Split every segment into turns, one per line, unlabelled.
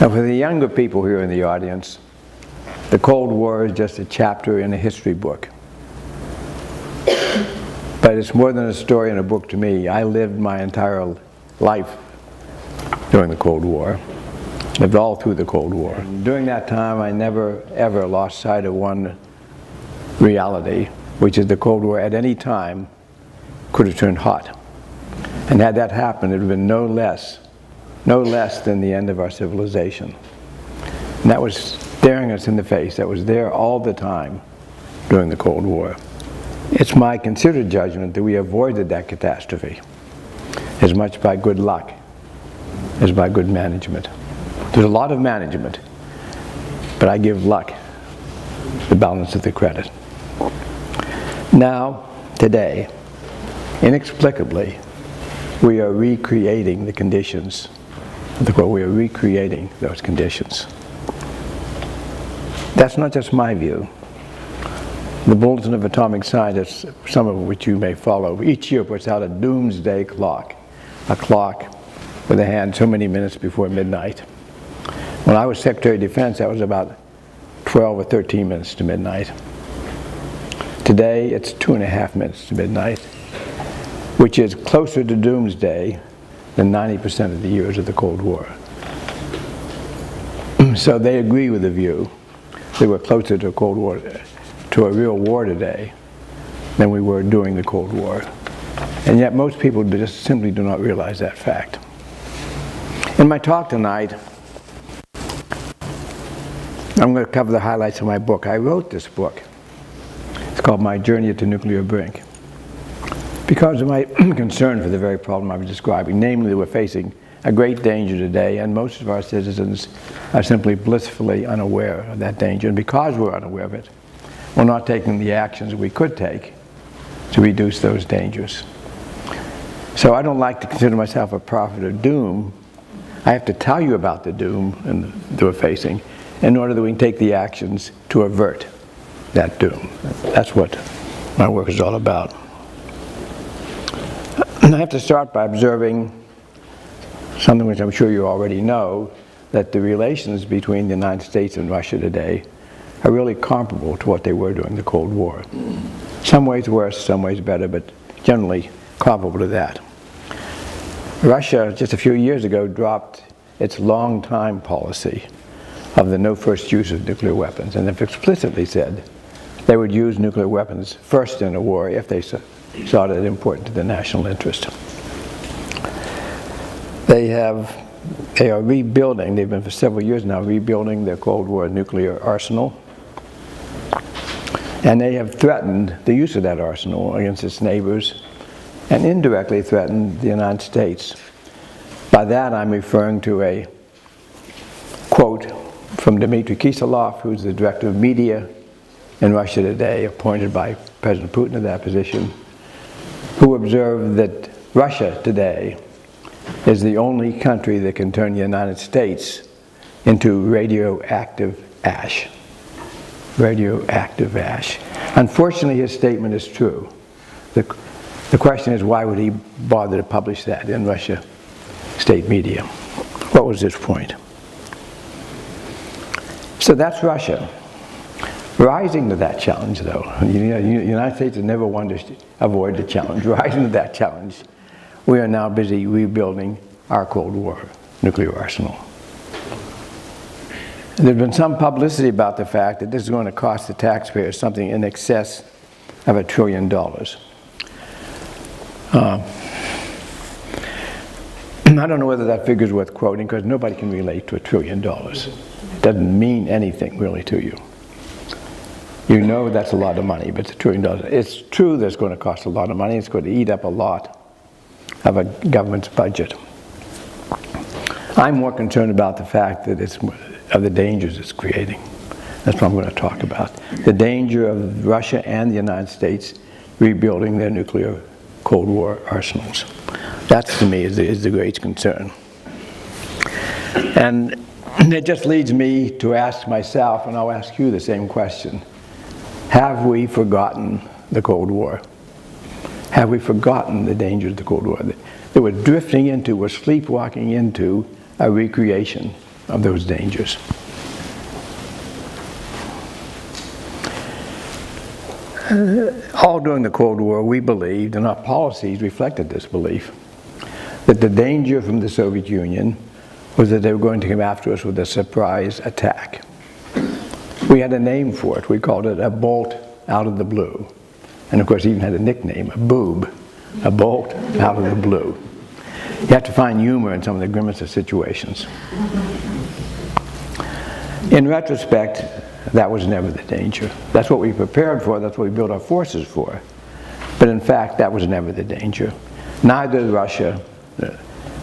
Now, for the younger people here in the audience, the Cold War is just a chapter in a history book. But it's more than a story in a book to me. I lived my entire life during the Cold War, lived all through the Cold War. And during that time, I never, ever lost sight of one reality, which is the Cold War at any time could have turned hot. And had that happened, it would have been no less than the end of our civilization. And that was staring us in the face. That was there all the time during the Cold War. It's my considered judgment that we avoided that catastrophe as much by good luck as by good management. There's a lot of management, but I give luck the balance of the credit. Now, today, inexplicably, we are recreating the conditions. We are recreating those conditions. That's not just my view. The Bulletin of Atomic Scientists, some of which you may follow, each year puts out a doomsday clock, a clock with a hand so many minutes before midnight. When I was Secretary of Defense, that was about 12 or 13 minutes to midnight. Today, it's 2.5 minutes to midnight, which is closer to doomsday than 90% of the years of the Cold War. So they agree with the view that we're closer to a Cold War, to a real war today, than we were during the Cold War. And yet most people just simply do not realize that fact. In my talk tonight, I'm going to cover the highlights of my book. I wrote this book. It's called My Journey to Nuclear Brink, because of my concern for the very problem I was describing, namely that we're facing a great danger today, and most of our citizens are simply blissfully unaware of that danger. And because we're unaware of it, we're not taking the actions we could take to reduce those dangers. So I don't like to consider myself a prophet of doom. I have to tell you about the doom that we're facing in order that we can take the actions to avert that doom. That's what my work is all about. And I have to start by observing something which I'm sure you already know, that the relations between the United States and Russia today are really comparable to what they were during the Cold War. Some ways worse, some ways better, but generally comparable to that. Russia, just a few years ago, dropped its long-time policy of the no first use of nuclear weapons, and have explicitly said they would use nuclear weapons first in a war if they saw it important to the national interest. They are rebuilding, they've been for several years now, rebuilding their Cold War nuclear arsenal. And they have threatened the use of that arsenal against its neighbors and indirectly threatened the United States. By that I'm referring to a quote from Dmitry Kiselov, who's the director of media in Russia today, appointed by President Putin to that position, who observed that Russia today is the only country that can turn the United States into radioactive ash. Radioactive ash. Unfortunately, his statement is true. The question is, why would he bother to publish that in Russia state media? What was his point? So that's Russia. Rising to that challenge, though, the United States has never wanted to avoid the challenge. Rising to that challenge, we are now busy rebuilding our Cold War nuclear arsenal. There's been some publicity about the fact that this is going to cost the taxpayers something in excess of $1 trillion. I don't know whether that figure is worth quoting, because nobody can relate to $1 trillion. It doesn't mean anything really to you. You know that's a lot of money, but it's $1 trillion. It's true that it's going to cost a lot of money. It's going to eat up a lot of a government's budget. I'm more concerned about the fact that of the dangers it's creating. That's what I'm going to talk about. The danger of Russia and the United States rebuilding their nuclear Cold War arsenals. That, to me, is the great concern. And it just leads me to ask myself, and I'll ask you the same question: have we forgotten the Cold War? Have we forgotten the dangers of the Cold War? That we're drifting into, we're sleepwalking into a recreation of those dangers. All during the Cold War, we believed, and our policies reflected this belief, that the danger from the Soviet Union was that they were going to come after us with a surprise attack. We had a name for it. We called it a bolt out of the blue. And of course, even had a nickname, a boob, a bolt out of the blue. You have to find humor in some of the grimmest of situations. In retrospect, that was never the danger. That's what we prepared for, that's what we built our forces for. But in fact, that was never the danger. Neither Russia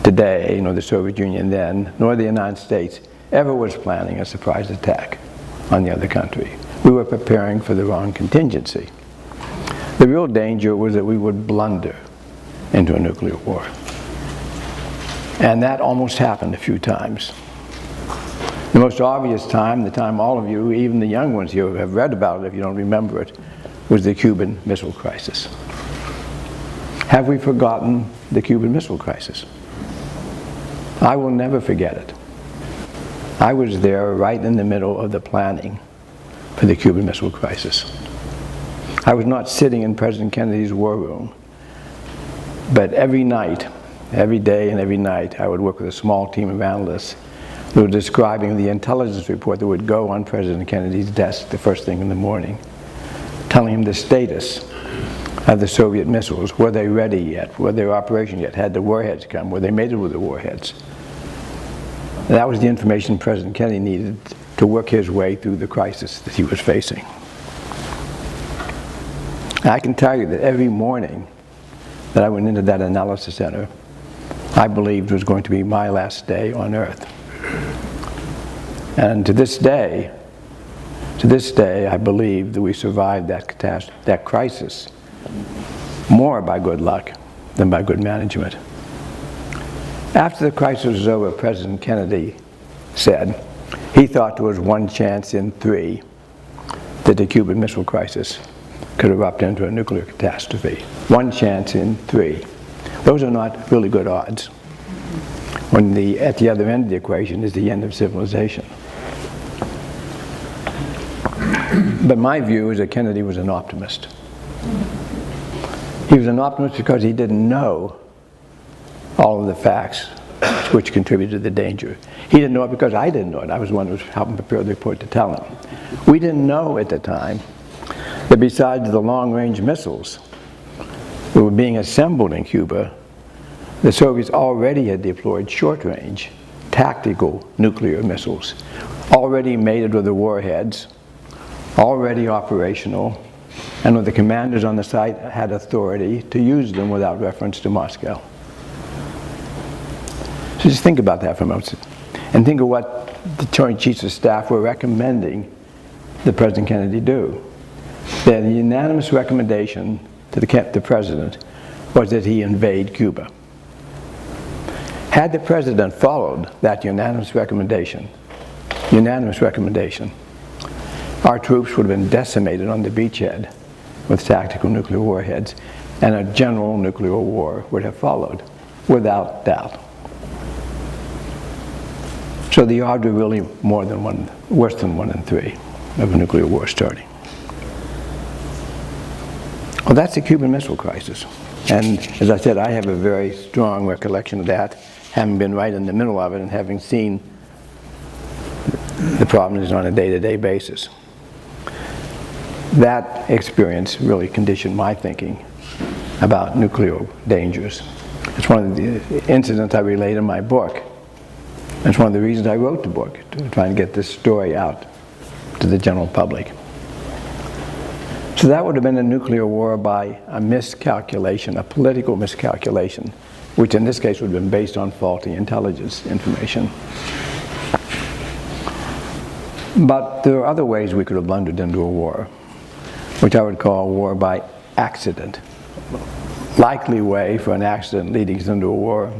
today, nor the Soviet Union then, nor the United States ever was planning a surprise attack on the other country. We were preparing for the wrong contingency. The real danger was that we would blunder into a nuclear war. And that almost happened a few times. The most obvious time, the time all of you, even the young ones here, have read about it if you don't remember it, was the Cuban Missile Crisis. Have we forgotten the Cuban Missile Crisis? I will never forget it. I was there right in the middle of the planning for the Cuban Missile Crisis. I was not sitting in President Kennedy's war room, but every night, every day and every night, I would work with a small team of analysts who were describing the intelligence report that would go on President Kennedy's desk the first thing in the morning, telling him the status of the Soviet missiles. Were they ready yet? Were they operational yet? Had the warheads come? Were they mated with the warheads? And that was the information President Kennedy needed to work his way through the crisis that he was facing. I can tell you that every morning that I went into that analysis center, I believed was going to be my last day on Earth. And to this day, I believe that we survived that catastrophe, that crisis, more by good luck than by good management. After the crisis was over, President Kennedy said he thought there was one chance in 3 that the Cuban Missile Crisis could erupt into a nuclear catastrophe. 1 chance in 3. Those are not really good odds, when at the other end of the equation is the end of civilization. But my view is that Kennedy was an optimist. He was an optimist because he didn't know all of the facts which contributed to the danger. He didn't know it because I didn't know it. I was the one who was helping prepare the report to tell him. We didn't know at the time that besides the long-range missiles that were being assembled in Cuba, the Soviets already had deployed short-range, tactical nuclear missiles, already mated with the warheads, already operational, and where the commanders on the site had authority to use them without reference to Moscow. So just think about that for a moment, and think of what the Joint Chiefs of Staff were recommending that President Kennedy do. The unanimous recommendation to the President was that he invade Cuba. Had the President followed that unanimous recommendation, our troops would have been decimated on the beachhead with tactical nuclear warheads, and a general nuclear war would have followed, without doubt. So the odds were really worse than 1 in 3 of a nuclear war starting. Well, that's the Cuban Missile Crisis. And as I said, I have a very strong recollection of that, having been right in the middle of it and having seen the problems on a day-to-day basis. That experience really conditioned my thinking about nuclear dangers. It's one of the incidents I relate in my book. It's one of the reasons I wrote the book, to try and get this story out to the general public. So that would have been a nuclear war by a miscalculation, a political miscalculation, which in this case would have been based on faulty intelligence information. But there are other ways we could have blundered into a war, which I would call a war by accident. Likely way for an accident leading us into a war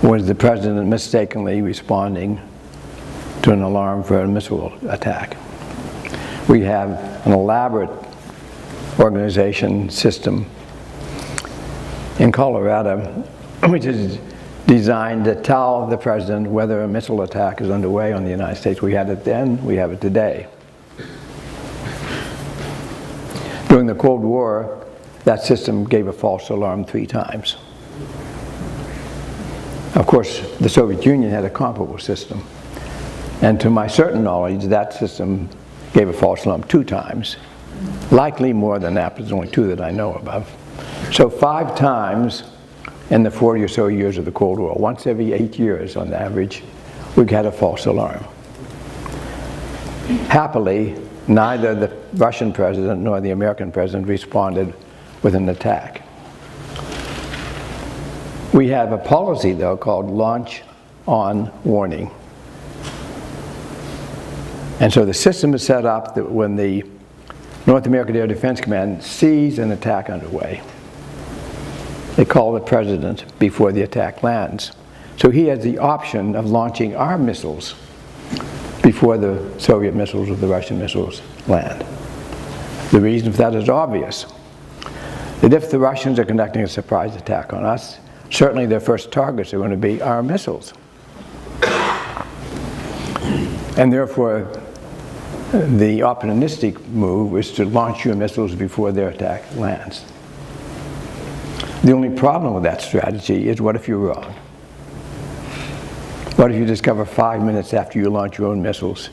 was the President mistakenly responding to an alarm for a missile attack. We have an elaborate organization system in Colorado, which is designed to tell the president whether a missile attack is underway on the United States. We had it then, we have it today. During the Cold War, that system gave a false alarm 3 times. Of course, the Soviet Union had a comparable system. And to my certain knowledge, that system gave a false alarm 2 times. Likely more than that, but there's only 2 that I know of. So 5 times in the 40 or so years of the Cold War, once every 8 years on average, we've had a false alarm. Happily, neither the Russian president nor the American president responded with an attack. We have a policy, though, called launch on warning. And so the system is set up that when the North American Air Defense Command sees an attack underway, they call the president before the attack lands. So he has the option of launching our missiles before the Soviet missiles or the Russian missiles land. The reason for that is obvious. That if the Russians are conducting a surprise attack on us, certainly their first targets are going to be our missiles. And therefore, the opportunistic move is to launch your missiles before their attack lands. The only problem with that strategy is, what if you're wrong? What if you discover 5 minutes after you launch your own missiles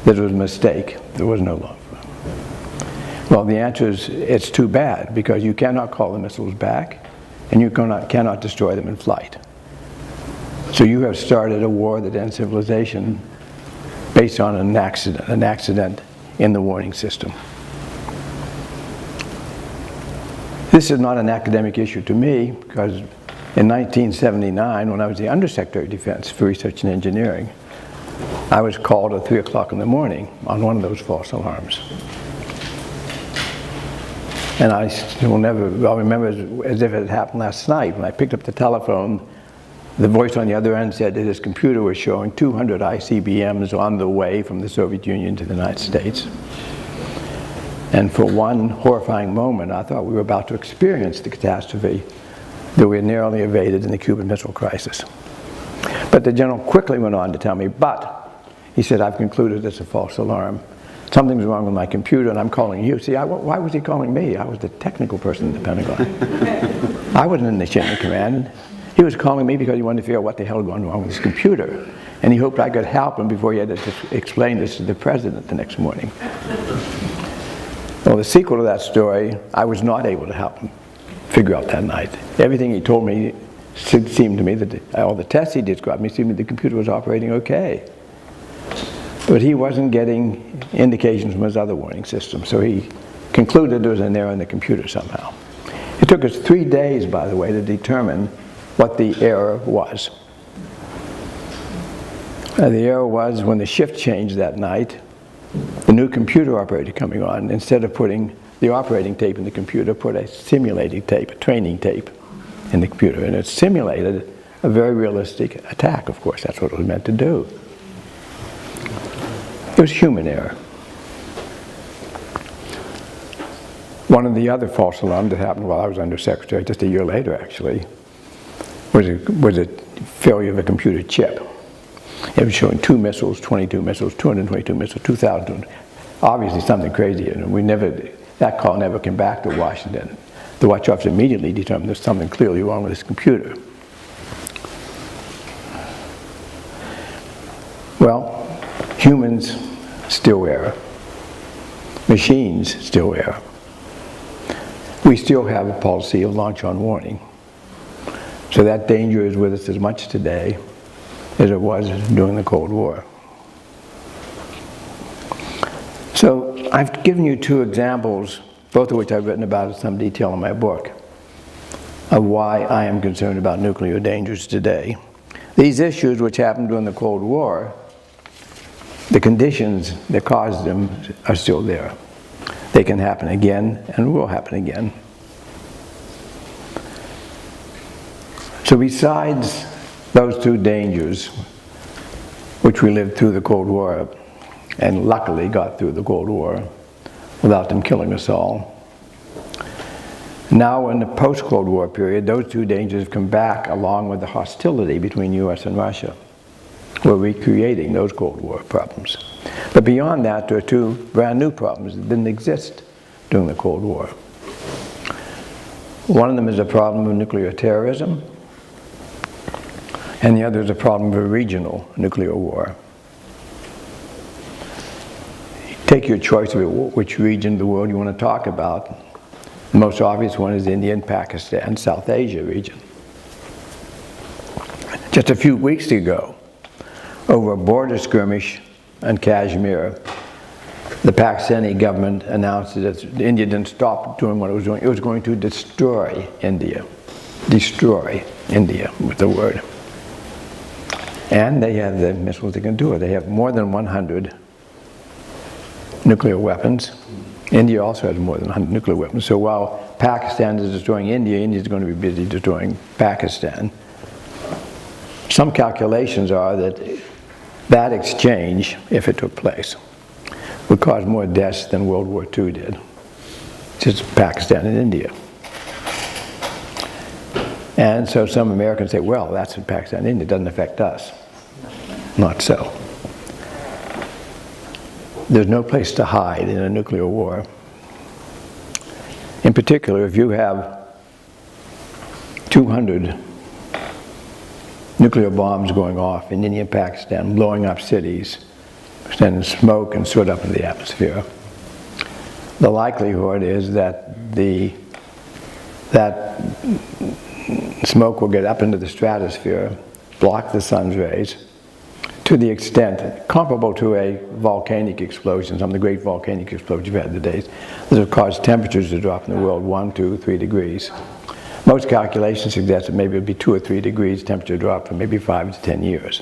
that it was a mistake, there was no launch? Well, the answer is, it's too bad, because you cannot call the missiles back, and you cannot destroy them in flight. So you have started a war that ends civilization based on an accident in the warning system. This is not an academic issue to me, because in 1979, when I was the Undersecretary of Defense for Research and Engineering, I was called at 3 o'clock in the morning on one of those false alarms. And I'll remember as if it had happened last night. When I picked up the telephone, the voice on the other end said that his computer was showing 200 ICBMs on the way from the Soviet Union to the United States. And for one horrifying moment, I thought we were about to experience the catastrophe that we had narrowly evaded in the Cuban Missile Crisis. But the general quickly went on to tell me, but, he said, I've concluded it's a false alarm. Something's wrong with my computer, and I'm calling you. See, why was he calling me? I was the technical person in the Pentagon. I wasn't in the chain of command. He was calling me because he wanted to figure out what the hell was going wrong with his computer. And he hoped I could help him before he had to explain this to the president the next morning. Well, the sequel to that story, I was not able to help him figure out that night. Everything he told me seemed to me that all the tests he described me seemed that the computer was operating okay. But he wasn't getting indications from his other warning system, so he concluded there was an error in the computer somehow. It took us 3 days, by the way, to determine what the error was. The error was when the shift changed that night, the new computer operator coming on, instead of putting the operating tape in the computer, put a simulating tape, a training tape in the computer, and it simulated a very realistic attack. Of course, that's what it was meant to do. It was human error. One of the other false alarms that happened while I was Undersecretary, just a year later actually, was a failure of a computer chip. It was showing 2 missiles, 22 missiles, 222 missiles, 2,000. Obviously something crazy, and that call never came back to Washington. The watch officer immediately determined there's something clearly wrong with this computer. Well, humans still err. Machines still err. We still have a policy of launch on warning. So that danger is with us as much today as it was during the Cold War. So I've given you 2 examples, both of which I've written about in some detail in my book, of why I am concerned about nuclear dangers today. These issues, which happened during the Cold War, the conditions that caused them are still there. They can happen again and will happen again. So besides those 2 dangers, which we lived through the Cold War, and luckily got through the Cold War without them killing us all, Now in the post-Cold War period, those two dangers have come back along with the hostility between US and Russia. We're recreating those Cold War problems. But beyond that, there are two brand new problems that didn't exist during the Cold War. One of them is a problem of nuclear terrorism, and the other is a problem of a regional nuclear war. Take your choice of which region of the world you want to talk about. The most obvious one is India and Pakistan, South Asia region. Just a few weeks ago, over a border skirmish in Kashmir, the Pakistani government announced that India didn't stop doing what it was doing. It was going to destroy India. Destroy India was the word. And they have the missiles that can do it. They have more than 100 nuclear weapons. India also has more than 100 nuclear weapons. So while Pakistan is destroying India, India is going to be busy destroying Pakistan. Some calculations are that that exchange, if it took place, would cause more deaths than World War II did. Just Pakistan and India. And so some Americans say, well, that's in Pakistan and India, it doesn't affect us. Not so. There's no place to hide in a nuclear war. In particular, if you have 200 nuclear bombs going off in India and Pakistan, blowing up cities, sending smoke and soot up into the atmosphere, the likelihood is that that smoke will get up into the stratosphere, block the sun's rays, to the extent comparable to a volcanic explosion, some of the great volcanic explosions we've had today, that have caused temperatures to drop in the world 1, 2, 3 degrees. Most calculations suggest that maybe it would be 2 or 3 degrees temperature drop for maybe 5 to 10 years.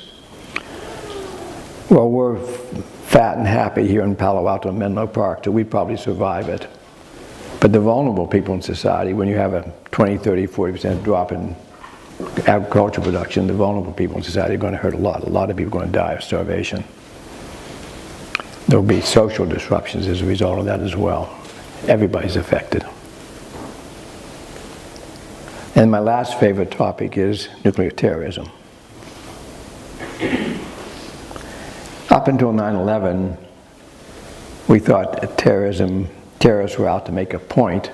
Well, we're fat and happy here in Palo Alto, Menlo Park, so we probably survive it. But the vulnerable people in society, when you have a 20, 30, 40% drop in agricultural production, the vulnerable people in society are going to hurt a lot. A lot of people are going to die of starvation. There will be social disruptions as a result of that as well. Everybody's affected. And my last favorite topic is nuclear terrorism. Up until 9/11, we thought that terrorists were out to make a point,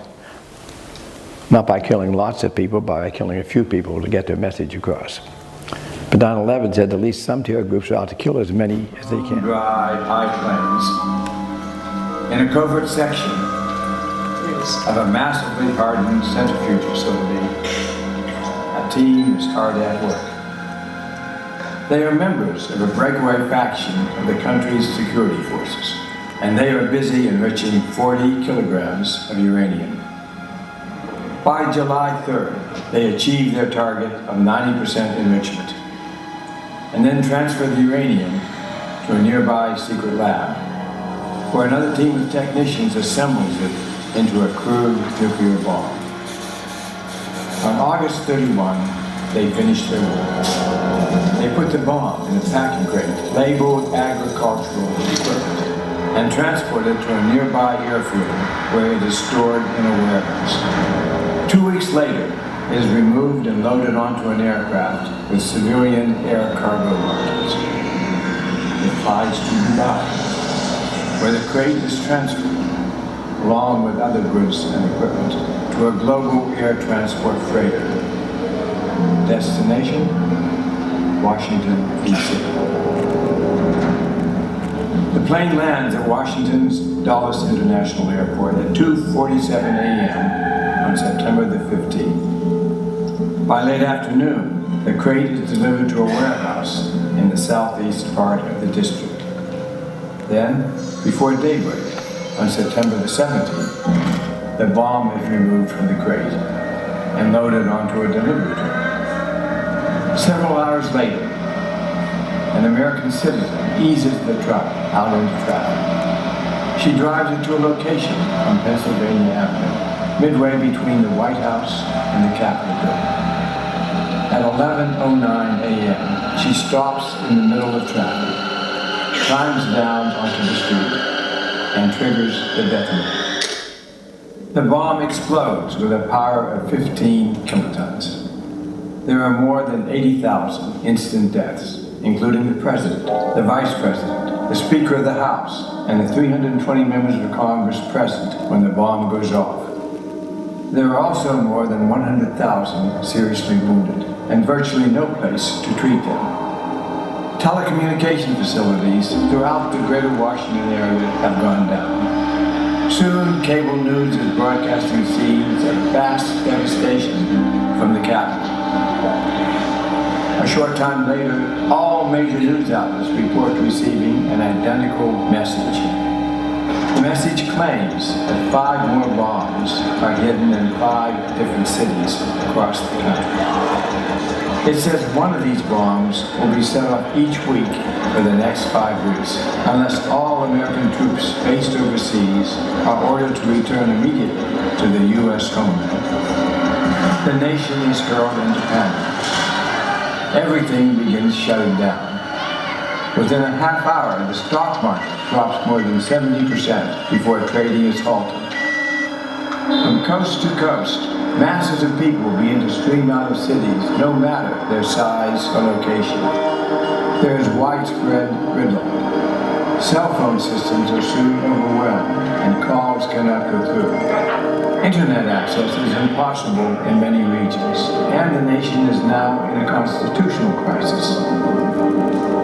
not by killing lots of people, but by killing a few people to get their message across. But 9/11 said at least some terror groups are out to kill as many as they can.
Dry high plains in a covert section of a massively hardened centrifuge facility. A team is hard at work. They are members of a breakaway faction of the country's security forces, and they are busy enriching 40 kilograms of uranium. By July 3rd, they achieve their target of 90% enrichment, and then transfer the uranium to a nearby secret lab, where another team of technicians assembles it into a crude nuclear bomb. On August 31, they finish their work. They put the bomb in a packing crate labeled agricultural equipment and transport it to a nearby airfield where it is stored in a warehouse. 2 weeks later, it is removed and loaded onto an aircraft with civilian air cargo modules. It flies to Dubai, where the crate is transferred, along with other goods and equipment, to a global air transport freighter. Destination, Washington, D.C. The plane lands at Washington's Dulles International Airport at 2:47 a.m. on September the 15th. By late afternoon, the crate is delivered to a warehouse in the southeast part of the district. Then, before daybreak, on September the 17th, the bomb is removed from the crate and loaded onto a delivery truck. Several hours later, an American citizen eases the truck out into traffic. She drives it to a location on Pennsylvania Avenue, midway between the White House and the Capitol building. At 11:09 a.m., she stops in the middle of traffic, climbs down onto the street, and triggers the detonator. The bomb explodes with a power of 15 kilotons. There are more than 80,000 instant deaths, including the President, the Vice President, the Speaker of the House, and the 320 members of Congress present when the bomb goes off. There are also more than 100,000 seriously wounded, and virtually no place to treat them. Telecommunication facilities throughout the greater Washington area have gone down. Soon, cable news is broadcasting scenes of vast devastation from the Capitol. A short time later, all major news outlets report receiving an identical message. The message claims that 5 more bombs are hidden in 5 different cities across the country. It says one of these bombs will be set off each week for the next 5 weeks, unless all American troops based overseas are ordered to return immediately to the U.S. homeland. The nation is hurled into panic. Everything begins shutting down. Within a half hour, the stock market drops more than 70% before trading is halted. From coast to coast, masses of people begin to stream out of cities, no matter their size or location. There is widespread gridlock. Cell phone systems are soon overwhelmed, and calls cannot go through. Internet access is impossible in many regions, and the nation is now in a constitutional crisis.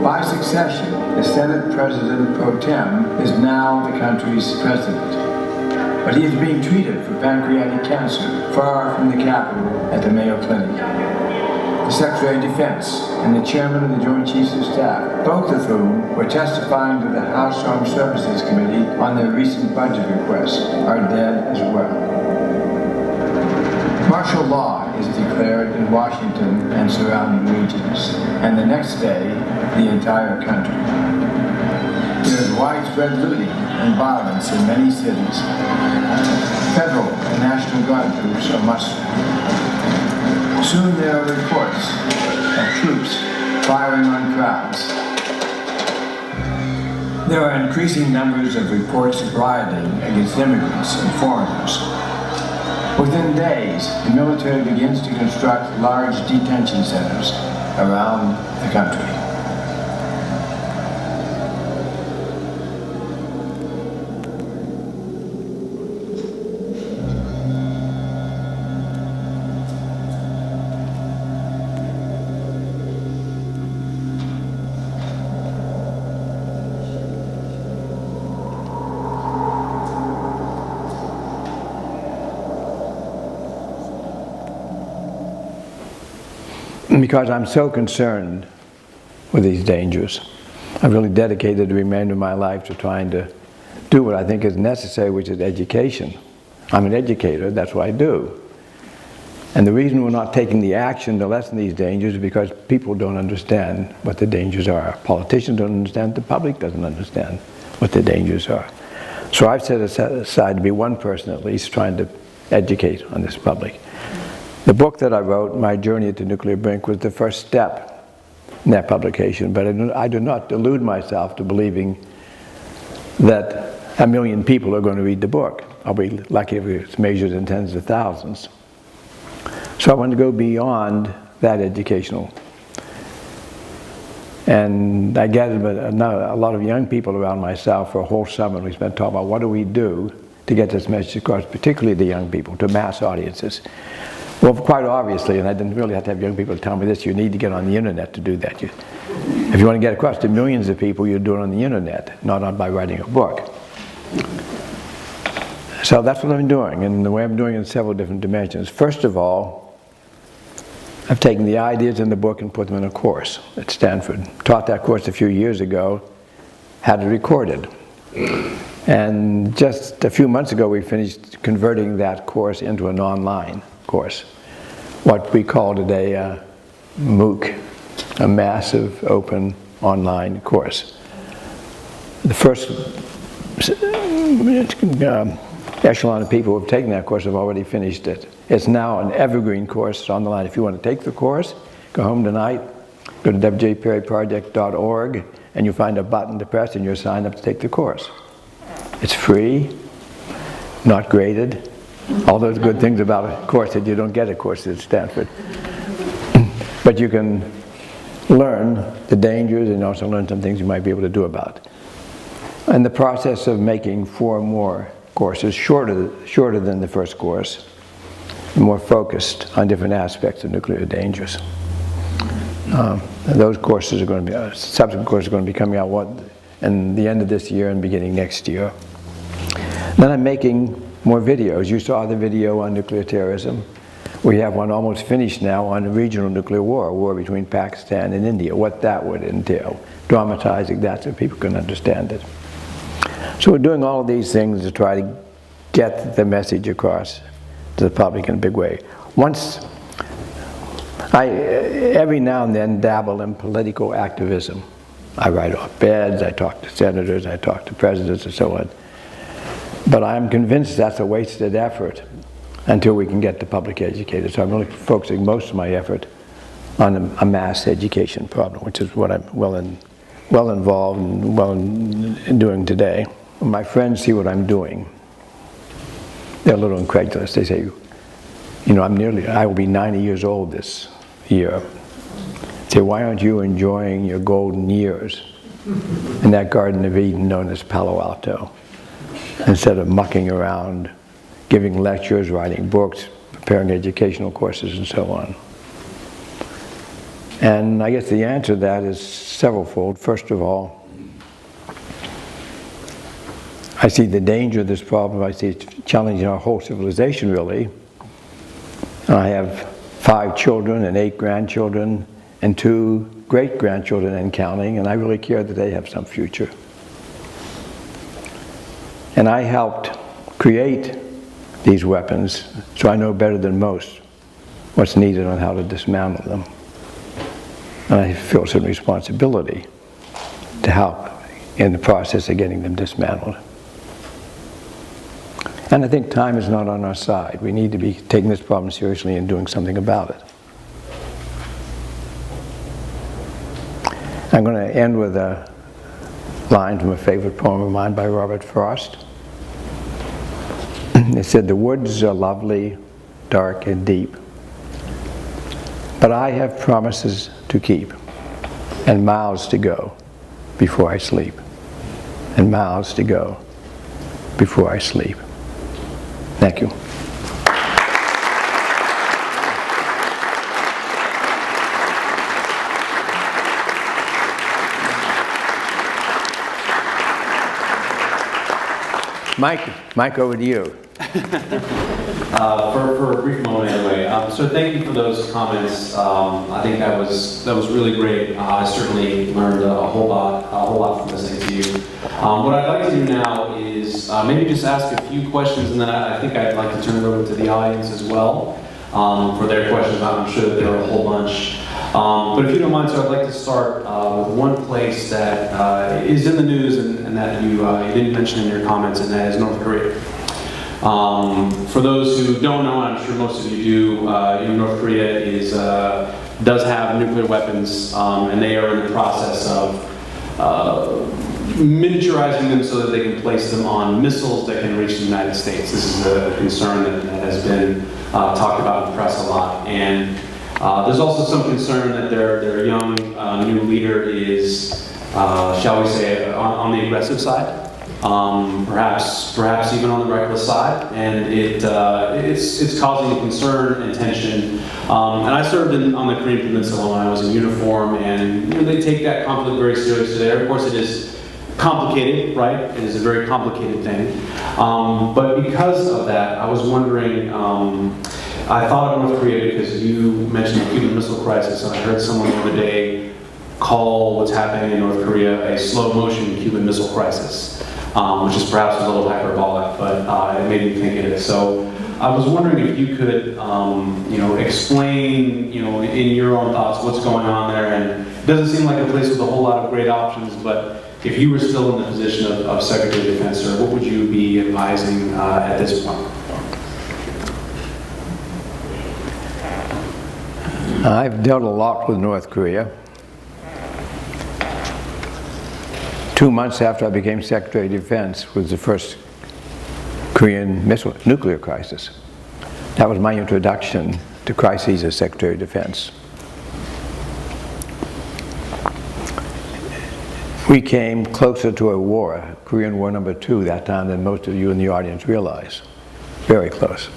By succession, the Senate President pro tem is now the country's president. But he is being treated for pancreatic cancer far from the Capitol at the Mayo Clinic. The Secretary of Defense and the Chairman of the Joint Chiefs of Staff, both of whom were testifying to the House Armed Services Committee on their recent budget request, are dead as well. Martial law is declared in Washington and surrounding regions, and the next day, the entire country. There is widespread looting and violence in many cities. Federal and National Guard troops are mustered. Soon there are reports of troops firing on crowds. There are increasing numbers of reports of rioting against immigrants and foreigners. Within days, the military begins to construct large detention centers around the country. Because I'm so concerned with these dangers, I've really dedicated the remainder of my life to trying to do what I think is necessary, which is education. I'm an educator, that's what I do. And the reason we're not taking the action to lessen these dangers is because people don't understand what the dangers are. Politicians don't understand, the public doesn't understand what the dangers are. So I've set aside to be one person at least trying to educate on this public. The book that I wrote, My Journey to Nuclear Brink, was the first step in that publication, but I do not delude myself to believing that 1 million people are going to read the book. I'll be lucky if it's measured in tens of thousands. So I want to go beyond that educational. And I gathered a lot of young people around myself for a whole summer. We spent talking about what do we do to get this message across, particularly the young people, to mass audiences. Well, quite obviously, and I didn't really have to have young people tell me this, you need to get on the internet to do that. If you want to get across to millions of people, you do it on the internet, not by writing a book. So that's what I'm doing, and the way I'm doing it in several different dimensions. First of all, I've taken the ideas in the book and put them in a course at Stanford. Taught that course a few years ago, had it recorded. And just a few months ago, we finished converting that course into an online course, what we call today a MOOC, a massive open online course. The first echelon of people who have taken that course have already finished it. It's now an evergreen course. It's on the line. If you want to take the course, go home tonight, go to wjperryproject.org, and you'll find a button to press and you're signed up to take the course. It's free, not graded,
All those good things about a course that you don't get, of course, at Stanford. But you can learn the dangers and also learn some things you might be able to do about it. And the process of making 4 more courses, shorter than the first course, more focused on different aspects of nuclear dangers. Those courses are going to be, subsequent courses are going to be coming out in the end of this year and beginning next year. Then I'm making more videos. You saw the video on nuclear terrorism. We have one almost finished now on regional nuclear war, a war between Pakistan and India, what that would entail, dramatizing that so people can understand it. So we're doing all of these things to try to get the message across to the public in a big way. Every now and then dabble in political activism. I write op-eds, I talk to senators, I talk to presidents and so on. But I'm convinced that's a wasted effort until we can get the public educated. So I'm really focusing most of my effort on a mass education problem, which is what I'm well involved and in doing today. When my friends see what I'm doing, they're a little incredulous. They say, you know, I will be 90 years old this year. They say, why aren't you enjoying your golden years in that Garden of Eden known as Palo Alto, instead of mucking around, giving lectures, writing books, preparing educational courses, and so on? And I guess the answer to that is severalfold. First of all, I see the danger of this problem. I see it challenging our whole civilization, really. I have 5 children and 8 grandchildren and 2 great-grandchildren and counting, and I really care that they have some future. And I helped create these weapons, so I know better than most what's needed on how to dismantle them. And I feel some responsibility to help in the process of getting them dismantled. And I think time is not on our side. We need to be taking this problem seriously and doing something about it. I'm going to end with a line from a favorite poem of mine by Robert Frost. It said, "The woods are lovely, dark and deep, but I have promises to keep, and miles to go before I sleep, and miles to go before I sleep." Thank you. Mike, over to you.
For a brief moment anyway. So thank you for those comments. I think that was really great. I certainly learned a whole lot from listening to you. What I'd like to do now is maybe just ask a few questions, and then I think I'd like to turn it over to the audience as well for their questions. I'm sure that there are a whole bunch. But if you don't mind, so I'd like to start with one place that is in the news and that you didn't mention in your comments, and that is North Korea. For those who don't know, and I'm sure most of you do, North Korea does have nuclear weapons, and they are in the process of miniaturizing them so that they can place them on missiles that can reach the United States. This is a concern that has been talked about in the press a lot. And there's also some concern that their young new leader is, shall we say, on the aggressive side. Perhaps even on the reckless side, and it's causing concern and tension. And I served on the Korean Peninsula when I was in uniform, and they take that conflict very seriously there. Of course, it is complicated, right? It is a very complicated thing. But because of that, I was wondering. I thought of North Korea because you mentioned the Cuban Missile Crisis, and I heard someone the other day call what's happening in North Korea a slow-motion Cuban Missile Crisis. Which is perhaps a little hyperbolic, but it made me think of it. So I was wondering if you could, explain, in your own thoughts, what's going on there. And it doesn't seem like a place with a whole lot of great options, but if you were still in the position of Secretary of Defense, sir, what would you be advising at this point?
I've dealt a lot with North Korea. 2 months after I became Secretary of Defense was the first Korean nuclear crisis. That was my introduction to crises as Secretary of Defense. We came closer to a war, Korean War number 2, that time than most of you in the audience realize. Very close.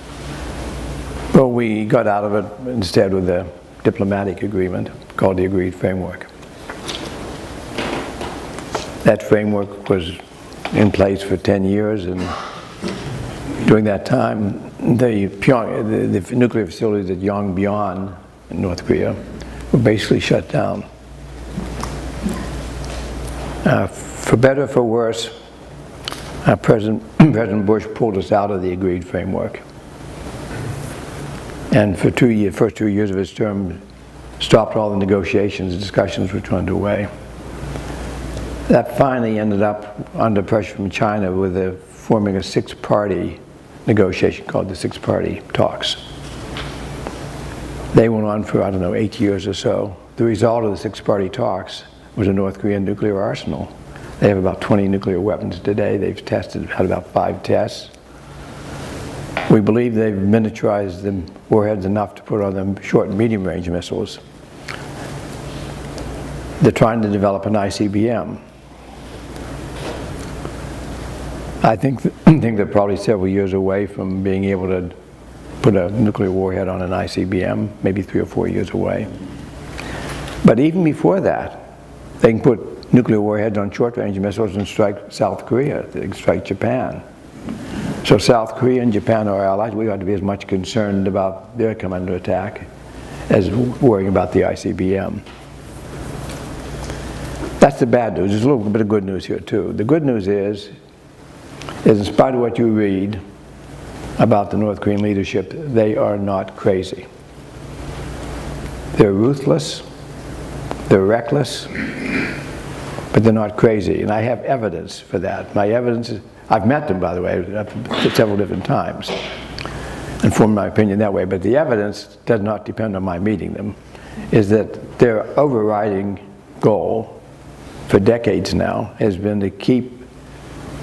Well, we got out of it instead with a diplomatic agreement called the Agreed Framework. That framework was in place for 10 years, and during that time, the nuclear facilities at Yongbyon in North Korea were basically shut down. For better or for worse, President Bush pulled us out of the Agreed Framework. And for first 2 years of his term, stopped all the negotiations and discussions which were underway. That finally ended up under pressure from China with forming a 6-party negotiation called the 6-Party Talks. They went on for, I don't know, 8 years or so. The result of the 6-Party Talks was a North Korean nuclear arsenal. They have about 20 nuclear weapons today. They've had about 5 tests. We believe they've miniaturized the warheads enough to put on them short and medium range missiles. They're trying to develop an ICBM. I think they're probably several years away from being able to put a nuclear warhead on an ICBM, maybe 3 or 4 years away. But even before that, they can put nuclear warheads on short-range missiles and strike South Korea, they can strike Japan. So South Korea and Japan are allies. We ought to be as much concerned about their coming under attack as worrying about the ICBM. That's the bad news. There's a little bit of good news here too. The good news is in spite of what you read about the North Korean leadership, they are not crazy. They're ruthless, they're reckless, but they're not crazy. And I have evidence for that. My evidence is, I've met them, by the way, several different times and formed my opinion that way, but the evidence does not depend on my meeting them, is that their overriding goal for decades now has been to keep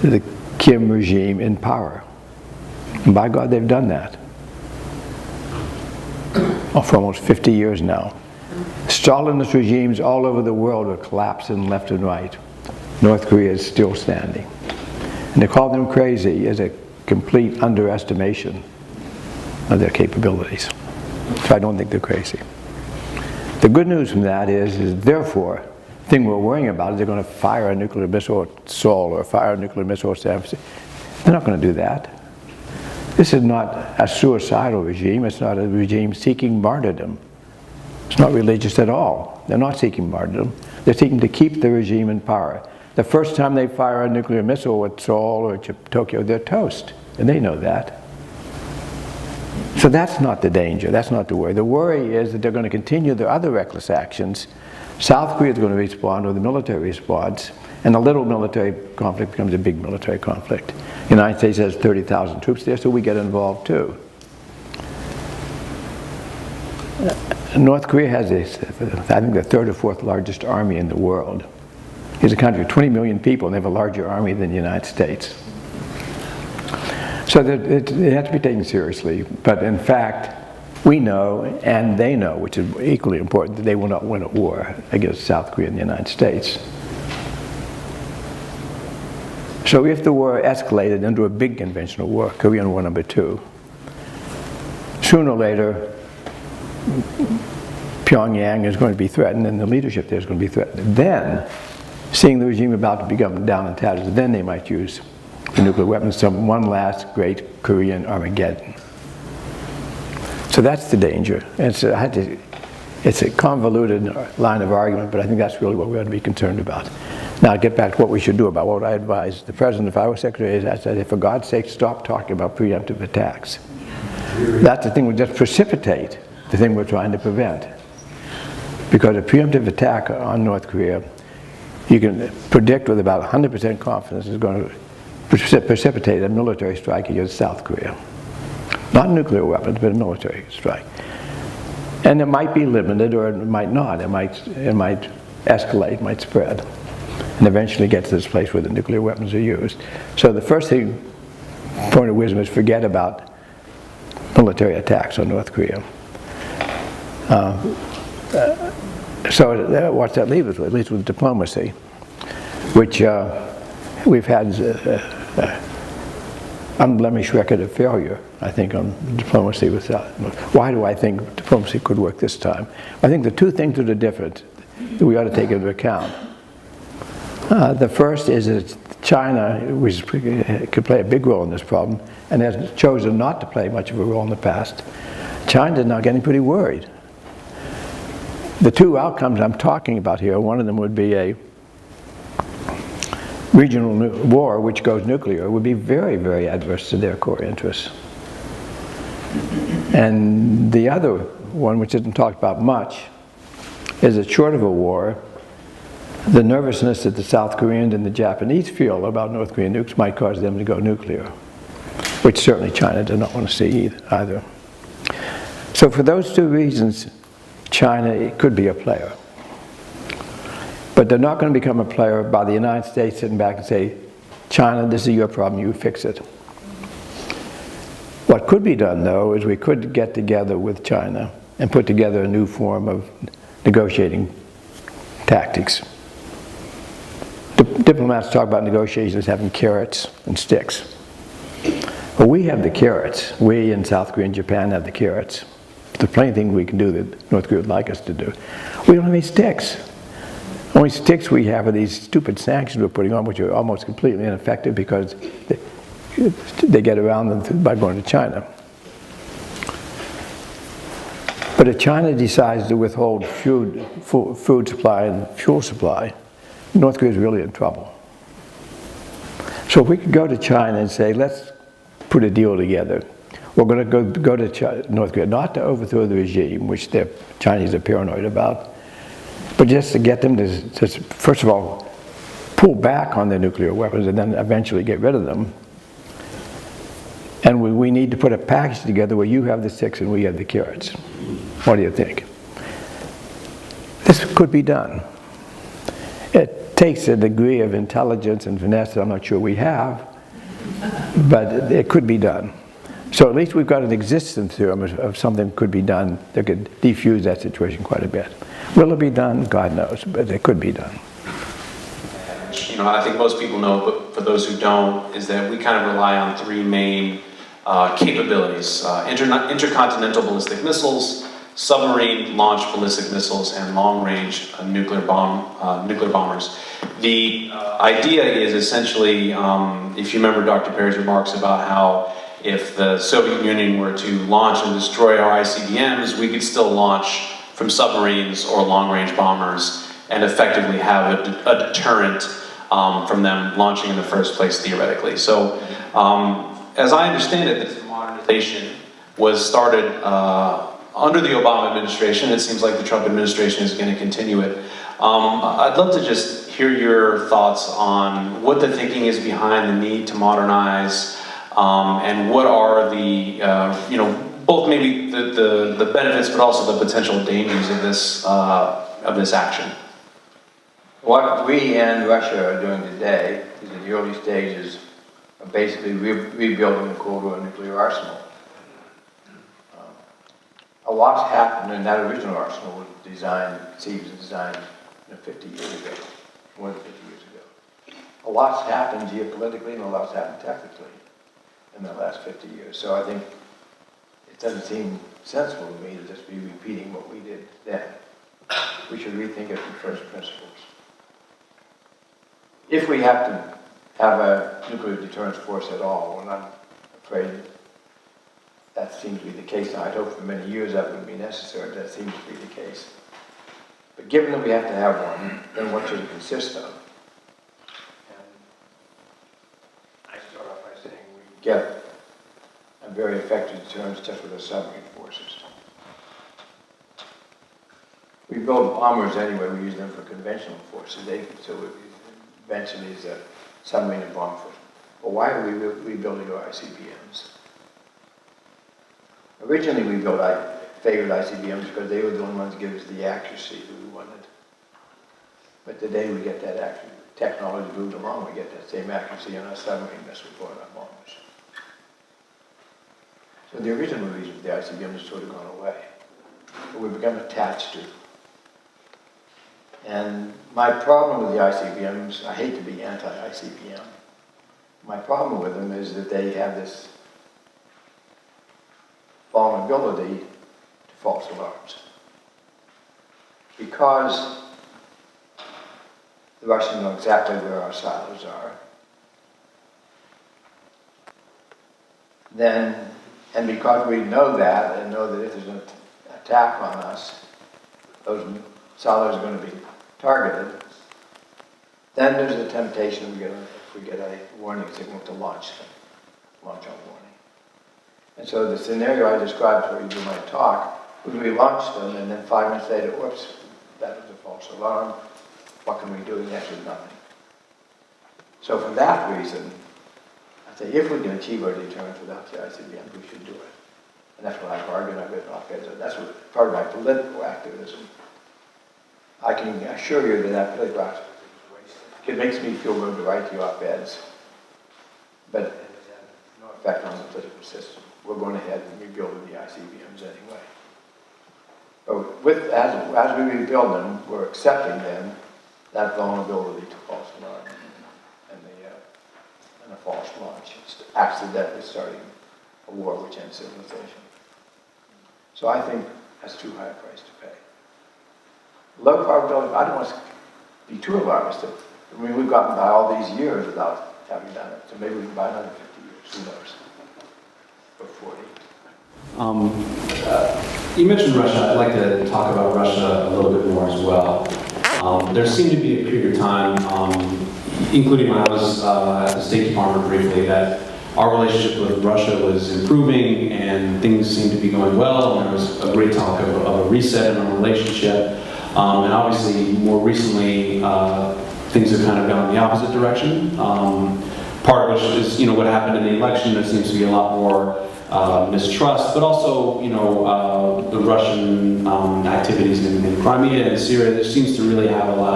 the Kim regime in power. And by God, they've done that. For almost 50 years now. Stalinist regimes all over the world are collapsing left and right. North Korea is still standing. And to call them crazy is a complete underestimation of their capabilities. So I don't think they're crazy. The good news from that is therefore, the thing we're worrying about is they're going to fire a nuclear missile at Seoul or fire a nuclear missile at Stanford. They're not going to do that. This is not a suicidal regime. It's not a regime seeking martyrdom. It's not religious at all. They're not seeking martyrdom. They're seeking to keep the regime in power. The first time they fire a nuclear missile at Seoul or Tokyo, they're toast, and they know that. So that's not the danger, that's not the worry. The worry is that they're going to continue their other reckless actions. South Korea is going to respond with a military response, and a little military conflict becomes a big military conflict. The United States has 30,000 troops there, so we get involved too. North Korea has, I think, the 3rd or 4th largest army in the world. It's a country of 20 million people, and they have a larger army than the United States. So it has to be taken seriously. But in fact, we know, and they know, which is equally important, that they will not win a war against South Korea and the United States. So if the war escalated into a big conventional war, Korean War number 2, sooner or later, Pyongyang is going to be threatened, and the leadership there is going to be threatened. Then, seeing the regime about to become down in tatters, then they might use the nuclear weapons, some one last great Korean Armageddon. So that's the danger. It's a convoluted line of argument, but I think that's really what we ought to be concerned about. Now, to get back to what we should do about what I advise the President, if I were Secretary, I said, for God's sake, stop talking about preemptive attacks. That's the thing that would just precipitate the thing we're trying to prevent. Because a preemptive attack on North Korea, you can predict with about 100% confidence is going to precipitate a military strike against South Korea. Not nuclear weapons, but a military strike. And it might be limited, or it might not. It might escalate, might spread, and eventually get to this place where the nuclear weapons are used. So the first thing point of wisdom is forget about military attacks on North Korea. So what's that leave us with? At least with diplomacy, which we've had unblemished record of failure, I think, on diplomacy with that. Why do I think diplomacy could work this time? I think the two things that are different that we ought to take into account. The first is that China, which could play a big role in this problem, and has chosen not to play much of a role in the past. China is now getting pretty worried. The two outcomes I'm talking about here, one of them would be a regional war which goes nuclear, would be very, very adverse to their core interests. And the other one, which isn't talked about much, is that short of a war, the nervousness that the South Koreans and the Japanese feel about North Korean nukes might cause them to go nuclear, which certainly China does not want to see either. So for those two reasons, China could be a player. But they're not going to become a player by the United States sitting back and say, China, this is your problem, you fix it. What could be done, though, is we could get together with China and put together a new form of negotiating tactics. Diplomats talk about negotiations having carrots and sticks. Well, we have the carrots. We in South Korea and Japan have the carrots. There's plenty of things we can do that North Korea would like us to do. We don't have any sticks. Only sticks we have are these stupid sanctions we're putting on, which are almost completely ineffective because they get around them by going to China. But if China decides to withhold food supply and fuel supply, North Korea is really in trouble. So if we could go to China and say, let's put a deal together. We're going to go to North Korea, not to overthrow the regime, which the Chinese are paranoid about, but just to get them to first of all, pull back on their nuclear weapons and then eventually get rid of them. And we need to put a package together where you have the sticks and we have the carrots. What do you think? This could be done. It takes a degree of intelligence and finesse that I'm not sure we have, but it could be done. So at least we've got an existence theorem of something that could be done that could defuse that situation quite a bit. Will it be done? God knows, but it could be done.
You know, I think most people know, but for those who don't, is that we kind of rely on three main capabilities. Intercontinental ballistic missiles, submarine launched ballistic missiles, and long-range nuclear bombers. The idea is essentially, if you remember Dr. Perry's remarks about how if the Soviet Union were to launch and destroy our ICBMs, we could still launch from submarines or long-range bombers and effectively have a deterrent from them launching in the first place, theoretically. So, as I understand it, this modernization was started under the Obama administration. It seems like the Trump administration is going to continue it. I'd love to just hear your thoughts on what the thinking is behind the need to modernize, and what are the, both maybe the benefits, but also the potential dangers of this action.
What we and Russia are doing today is in the early stages of basically rebuilding the Cold War nuclear arsenal. A lot's happened, and that original arsenal was conceived and designed 50 years ago, more than 50 years ago. A lot's happened geopolitically and a lot's happened technically in the last 50 years. So I think it doesn't seem sensible to me to just be repeating what we did then. We should rethink it from first principles. If we have to have a nuclear deterrence force at all, and I'm afraid that seems to be the case now. I'd hope for many years that wouldn't be necessary, but that seems to be the case. But given that we have to have one, then what should it consist of? And I start off by saying we get a very effective deterrence just with the submarine forces. We build bombers anyway, we use them for conventional forces. Eventually is a submarine and bomb force. But why are we rebuilding our ICBMs? Originally we favored ICBMs because they were the only ones that give us the accuracy that we wanted. But today we get that technology moved along, we get that same accuracy in our submarine missiles or our bombers.
So the original reason for the ICBM has sort of gone away. But we've become attached to. And my problem with the ICBMs, I hate to be anti-ICBM, my problem with them is that they have this vulnerability to false alarms. Because the Russians know exactly where our silos are, then, and because we know that and know that if there's an attack on us, those silos are going to be targeted, then there's a temptation if we get a warning signal to launch our warning. And so the scenario I described for you in my talk was we launched them and then 5 minutes later, whoops, that was a false alarm. What can we do? The answer is nothing. So for that reason, I say if we can achieve our deterrence without the ICBM, we should do it. And that's what I've argued. I've written op-eds. That's what part of my political activism. I can assure you that political activism is wasted. It makes me feel good to write the op-eds, but it has no effect on the political system. We're going ahead and rebuilding the ICBMs anyway. But as we rebuild them, we're accepting then that vulnerability to false alarm and a false launch. It's accidentally starting a war which ends civilization. So I think that's too high a price to pay. Low probability, I don't want to be too alarmistic. I mean, we've gotten by all these years without having done it. So maybe we can buy another 50 years, who knows, or 40.
You mentioned Russia. I'd like to talk about Russia a little bit more as well. There seemed to be a period of time, including when I was at the State Department briefly, that our relationship with Russia was improving and things seemed to be going well, and there was a great talk of a reset in our relationship. And obviously, more recently, things have kind of gone the opposite direction. Part of which is, what happened in the election. There seems to be a lot more mistrust, but also, the Russian activities in Crimea and Syria. There seems to really have a lot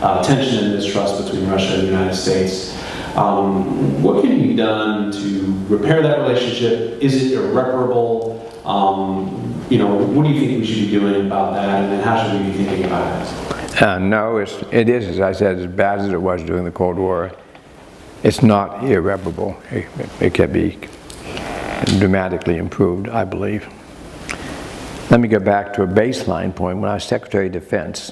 of tension and mistrust between Russia and the United States. What can be done to repair that relationship? Is it irreparable? What do you think we should be doing about that, and then how should we be thinking about it?
No, it is, as I said, as bad as it was during the Cold War. It's not irreparable. It can be dramatically improved, I believe. Let me go back to a baseline point. When I was Secretary of Defense,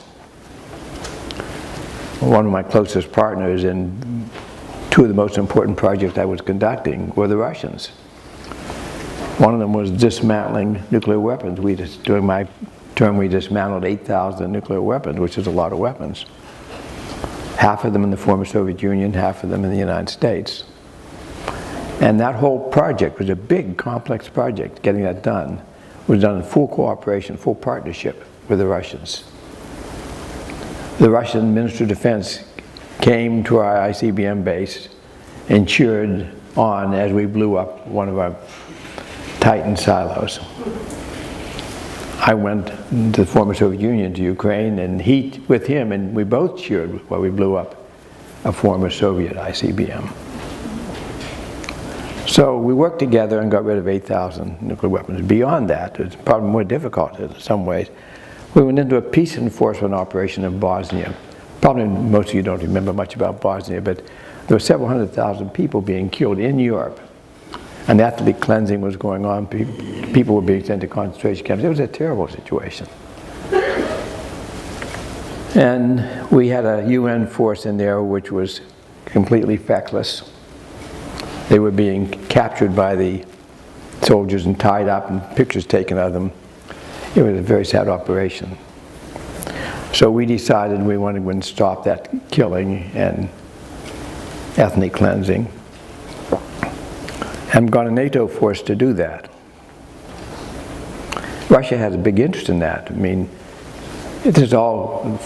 one of my closest partners in two of the most important projects I was conducting were the Russians. One of them was dismantling nuclear weapons. During my term, we dismantled 8,000 nuclear weapons, which is a lot of weapons. Half of them in the former Soviet Union, half of them in the United States. And that whole project was a big, complex project. Getting that done was done in full cooperation, full partnership with the Russians. The Russian Minister of Defense came to our ICBM base and cheered on as we blew up one of our Titan silos. I went to the former Soviet Union, to Ukraine, and he with him, and we both cheered while we blew up a former Soviet ICBM. So we worked together and got rid of 8,000 nuclear weapons. Beyond that, it's probably more difficult in some ways. We went into a peace enforcement operation in Bosnia. Probably most of you don't remember much about Bosnia, but there were several 100,000 people being killed in Europe. And ethnic cleansing was going on. People were being sent to concentration camps. It was a terrible situation. And we had a UN force in there which was completely feckless. They were being captured by the soldiers and tied up and pictures taken of them. It was a very sad operation. So we decided we wanted to stop that killing and ethnic cleansing, and got a NATO force to do that. Russia has a big interest in that. I mean, this is all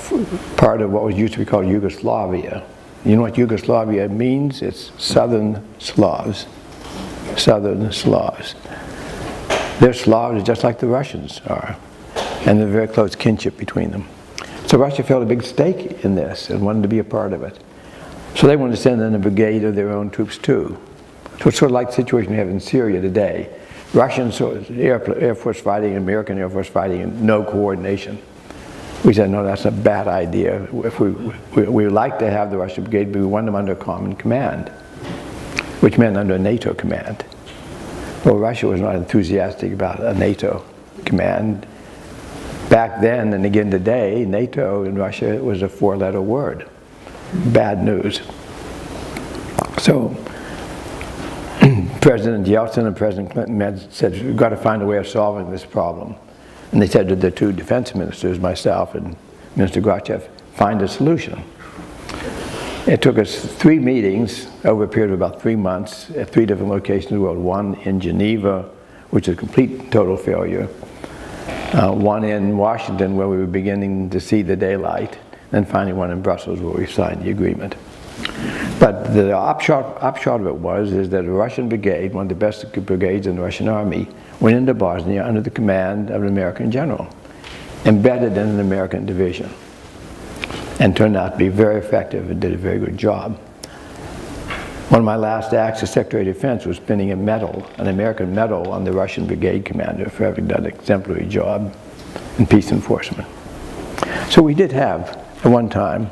part of what was used to be called Yugoslavia. You know what Yugoslavia means? It's Southern Slavs. Southern Slavs. They're Slavs just like the Russians are, and there's a very close kinship between them. So Russia felt a big stake in this and wanted to be a part of it. So they wanted to send in a brigade of their own troops too. So it's sort of like the situation we have in Syria today. Russian Air Force fighting, American Air Force fighting, and no coordination. We said, no, that's a bad idea. If we like to have the Russian brigade, but we want them under common command, which meant under NATO command. Well, Russia was not enthusiastic about a NATO command. Back then, and again today, NATO in Russia was a four-letter word. Bad news. So, President Yeltsin and President Clinton said, we've got to find a way of solving this problem. And they said to the two defense ministers, myself and Minister Gorbachev, find a solution. It took us 3 meetings over a period of about 3 months at 3 different locations in the world. One in Geneva, which is a complete total failure. One in Washington, where we were beginning to see the daylight. And finally one in Brussels, where we signed the agreement. But the upshot of it is that a Russian brigade, one of the best brigades in the Russian army, went into Bosnia under the command of an American general, embedded in an American division, and turned out to be very effective and did a very good job. One of my last acts as Secretary of Defense was pinning a medal, an American medal, on the Russian brigade commander for having done an exemplary job in peace enforcement. So we did have, at one time,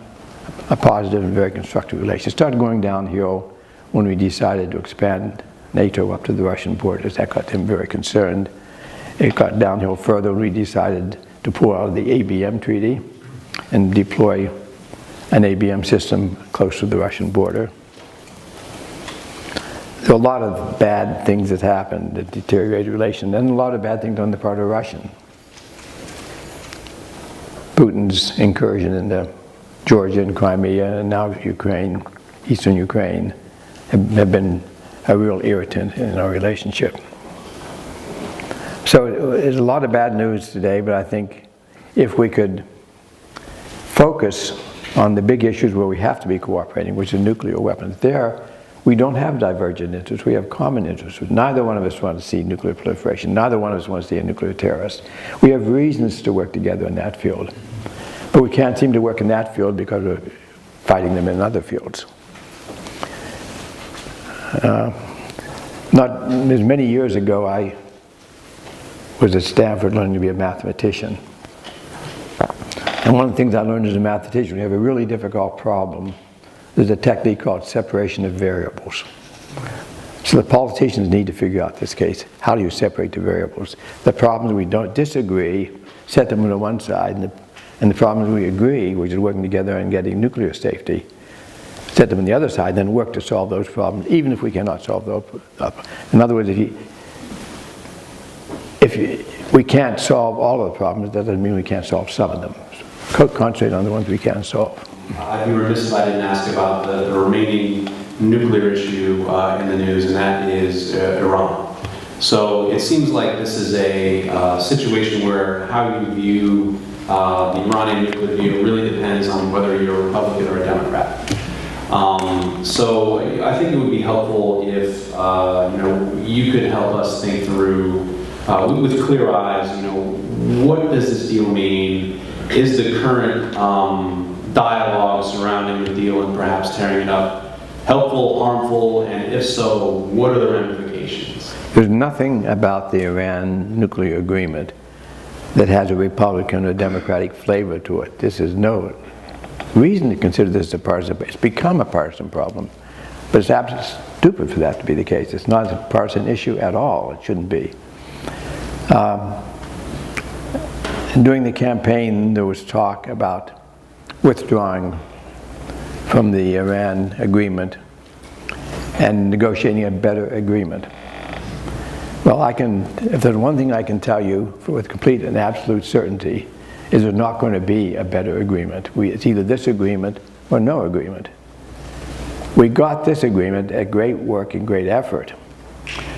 a positive and very constructive relation. It started going downhill when we decided to expand NATO up to the Russian borders. That got them very concerned. It got downhill further when we decided to pull out of the ABM treaty and deploy an ABM system close to the Russian border. There were a lot of bad things that happened that deteriorated relations, and a lot of bad things on the part of Russia. Putin's incursion into Georgia and Crimea, and now Ukraine, eastern Ukraine, have been a real irritant in our relationship. So there's a lot of bad news today, but I think if we could focus on the big issues where we have to be cooperating, which is nuclear weapons, there we don't have divergent interests, we have common interests. Neither one of us wants to see nuclear proliferation, neither one of us wants to see a nuclear terrorist. We have reasons to work together in that field. But we can't seem to work in that field because we're fighting them in other fields. Not as many years ago, I was at Stanford learning to be a mathematician. And one of the things I learned as a mathematician, when you have a really difficult problem, there's a technique called separation of variables. So the politicians need to figure out this case. How do you separate the variables? The problems we don't disagree, set them on one side, and the problems we agree, which is working together and getting nuclear safety, set them on the other side, then work to solve those problems, even if we cannot solve those. In other words, if we can't solve all of the problems, that doesn't mean we can't solve some of them. Concentrate on the ones we can solve.
I'd be remiss if I didn't ask about the remaining nuclear issue in the news, and that is Iran. So it seems like this is a situation where how you view the Iranian nuclear deal really depends on whether you're a Republican or a Democrat. So I think it would be helpful if you could help us think through with clear eyes. What does this deal mean? Is the current dialogue surrounding the deal and perhaps tearing it up helpful, harmful, and if so, what are the ramifications?
There's nothing about the Iran nuclear agreement that has a Republican or Democratic flavor to it. This is no reason to consider this a partisan. It's become a partisan problem, but it's absolutely stupid for that to be the case. It's not a partisan issue at all. It shouldn't be. During the campaign, there was talk about withdrawing from the Iran agreement and negotiating a better agreement. Well, if there's one thing I can tell you with complete and absolute certainty, is there's not going to be a better agreement. It's either this agreement or no agreement. We got this agreement at great work and great effort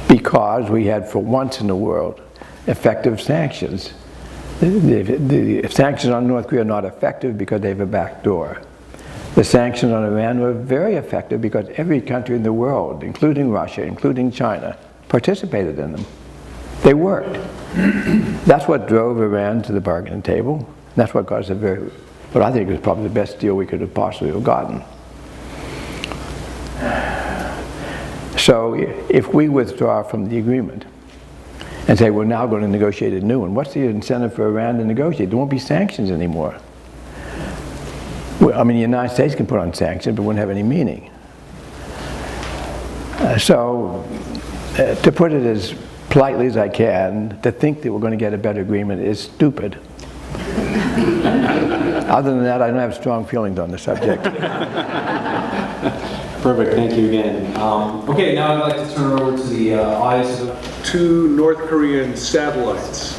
because we had, for once in the world, effective sanctions. The sanctions on North Korea are not effective because they have a back door. The sanctions on Iran were very effective because every country in the world, including Russia, including China, participated in them. They worked. That's what drove Iran to the bargaining table. That's what got us what I think is probably the best deal we could have possibly have gotten. So if we withdraw from the agreement, and say, we're now going to negotiate a new one. What's the incentive for Iran to negotiate? There won't be sanctions anymore. Well, I mean, the United States can put on sanctions, but it wouldn't have any meaning. To put it as politely as I can, to think that we're going to get a better agreement is stupid. Other than that, I don't have strong feelings on the subject.
Perfect, thank you again. Okay, now I'd like to turn it over to the audience.
2 North Korean satellites,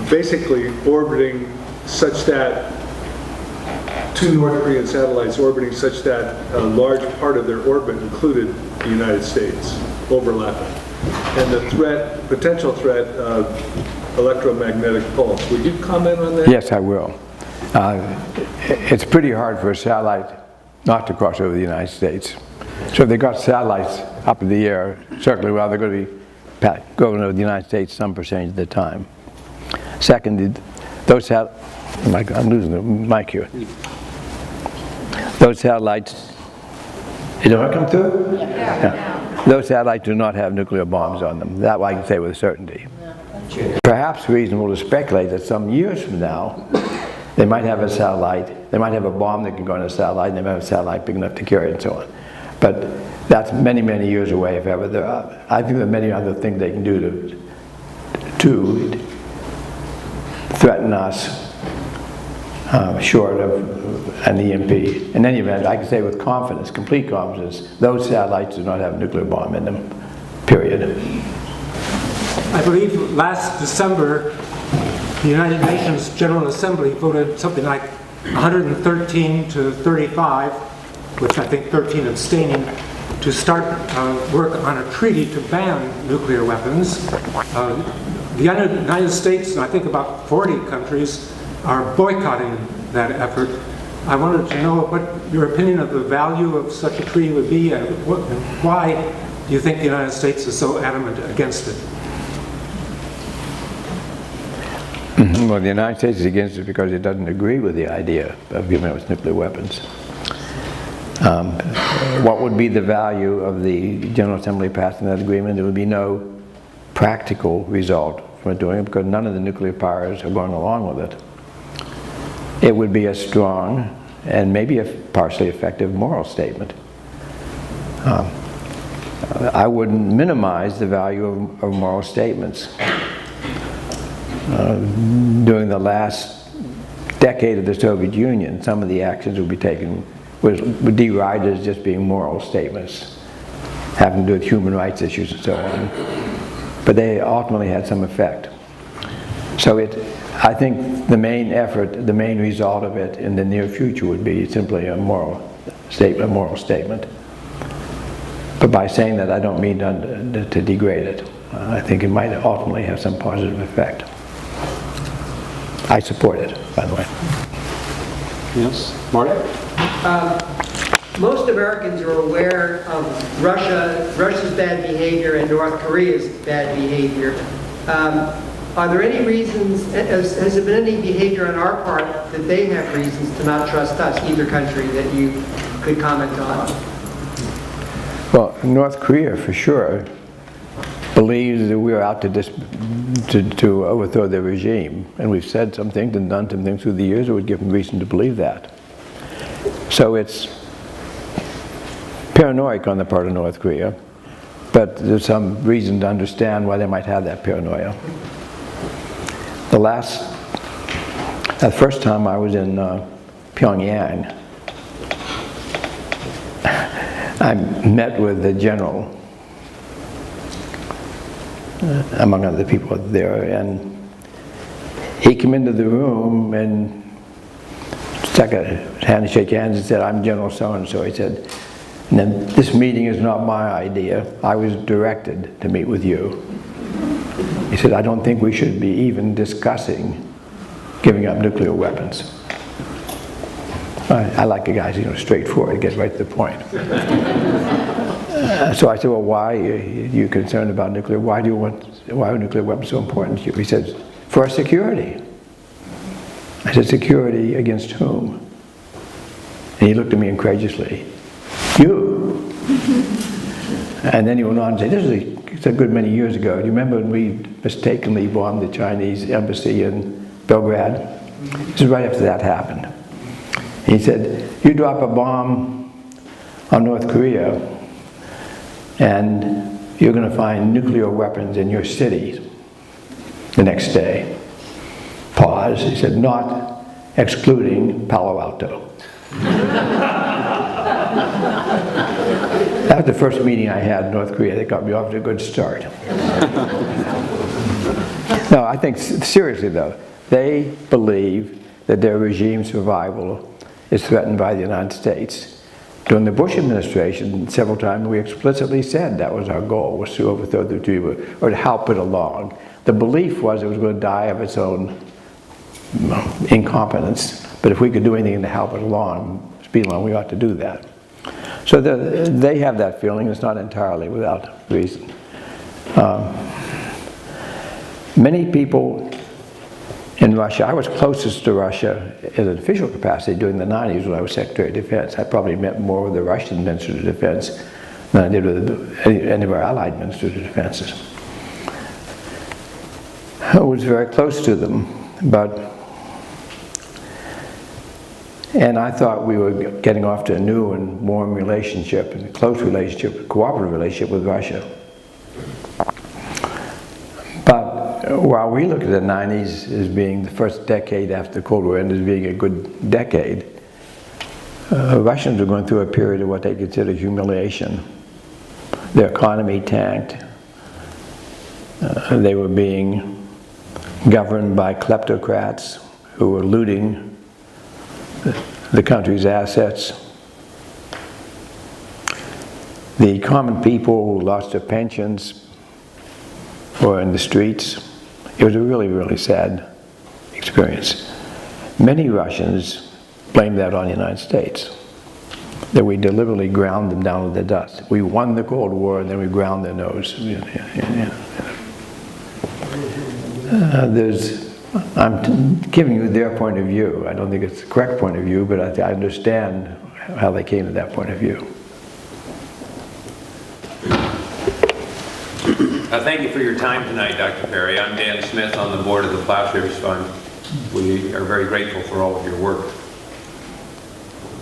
basically orbiting such that, 2 North Korean satellites orbiting such that a large part of their orbit included the United States, overlapping. And the potential threat of electromagnetic pulse. Would you comment on that?
Yes, I will. It's pretty hard for a satellite not to cross over the United States. So if they've got satellites up in the air circling around, they're going to be going over the United States some percentage of the time. Second, those satellites, I'm losing the mic here. Those satellites, did it come through? Yeah. Those satellites do not have nuclear bombs on them. That I can say with certainty. Perhaps reasonable to speculate that some years from now, they might have a satellite, they might have a bomb that can go on a satellite, and they might have a satellite big enough to carry it and so on. But that's many, many years away if ever there are. I think there are many other things they can do to threaten us short of an EMP. In any event, I can say with confidence, complete confidence, those satellites do not have a nuclear bomb in them, period.
I believe last December, the United Nations General Assembly voted something like 113 to 35, with I think 13 abstaining, to start work on a treaty to ban nuclear weapons. The United States, and I think about 40 countries, are boycotting that effort. I wanted to know what your opinion of the value of such a treaty would be, and why do you think the United States is so adamant against it?
Well, the United States is against it because it doesn't agree with the idea of giving us nuclear weapons. What would be the value of the General Assembly passing that agreement? There would be no practical result from it doing it because none of the nuclear powers are going along with it. It would be a strong and maybe a partially effective moral statement. I wouldn't minimize the value of moral statements. During the last decade of the Soviet Union, some of the actions would be taken were derided as just being moral statements, having to do with human rights issues and so on. But they ultimately had some effect. So I think the main effort, the main result of it in the near future would be simply a moral statement. But by saying that, I don't mean to degrade it. I think it might ultimately have some positive effect. I support it, by the way.
Yes, Marty?
Most Americans are aware of Russia's bad behavior and North Korea's bad behavior. Are there any reasons, has there been any behavior on our part that they have reasons to not trust us, either country, that you could comment on?
Well, North Korea, for sure, believes that we're out to overthrow their regime. And we've said some things and done some things through the years that would give them reason to believe that. So it's paranoid on the part of North Korea, but there's some reason to understand why they might have that paranoia. The first time I was in Pyongyang, I met with the general, among other people there, and he came into the room and stuck a hand to shake hands and said, "I'm General so-and-so." He said, "And then this meeting is not my idea. I was directed to meet with you." He said, "I don't think we should be even discussing giving up nuclear weapons." I like the guys, straightforward, get right to the point. So I said, "Well, why are you concerned about nuclear? Why are nuclear weapons so important to you?" He said, "For our security." I said, "Security against whom?" And he looked at me incredulously. "You." And then he went on to say, "This is a it's a good many years ago. Do you remember when we mistakenly bombed the Chinese embassy in Belgrade? This is right after that happened. He said, you drop a bomb on North Korea and you're going to find nuclear weapons in your city the next day. Pause. He said, not excluding Palo Alto. That was the first meeting I had in North Korea. They got me off to a good start. No, I think seriously though, they believe that their regime survival is threatened by the United States. During the Bush administration, several times we explicitly said that was our goal, was to overthrow the regime or to help it along. The belief was it was going to die of its own incompetence, but if we could do anything to help it along, speed along, we ought to do that. So they have that feeling. It's not entirely without reason. Many people in Russia, I was closest to Russia in an official capacity during the 90s when I was Secretary of Defense. I probably met more with the Russian Minister of Defense than I did with any of our allied Ministers of Defenses. I was very close to them, and I thought we were getting off to a new and warm relationship, and a close relationship, a cooperative relationship with Russia. But while we look at the 90s as being the first decade after the Cold War ended as being a good decade, Russians were going through a period of what they consider humiliation. Their economy tanked. They were being governed by kleptocrats who were looting the country's assets. The common people who lost their pensions were in the streets. It was a really, really sad experience. Many Russians blamed that on the United States, that we deliberately ground them down to the dust. We won the Cold War and then we ground their nose. I'm giving you their point of view. I don't think it's the correct point of view, but I understand how they came to that point of view.
Thank you for your time tonight, Dr. Perry. I'm Dan Smith on the board of the Plowshares Fund. We are very grateful for all of your work.